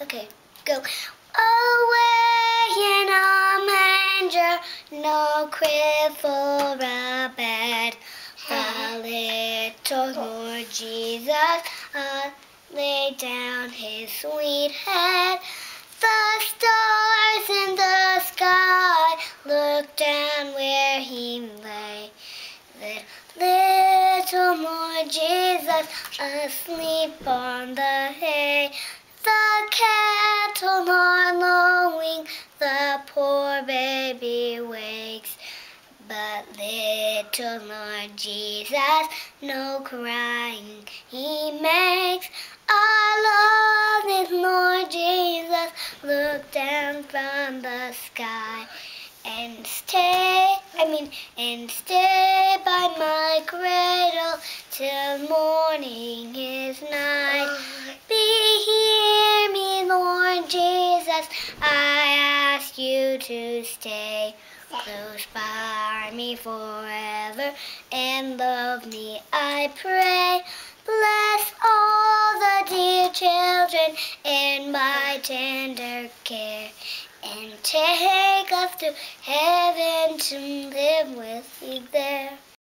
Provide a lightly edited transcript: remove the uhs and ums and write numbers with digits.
Okay, go. Away in a manger, no crib for a bed. The little Lord Jesus laid down his sweet head. The stars in the sky looked down where he lay. The little Lord Jesus asleep on the hay. The cattle are lowing, the poor baby wakes. But little Lord Jesus, no crying he makes. I love this Lord Jesus, look down from the sky and stay by my cradle till morning is nigh. Hear me, Lord Jesus, I ask you to stay close by me forever and love me, I pray. Bless all the dear children in my tender care, and take us to heaven to live with you there.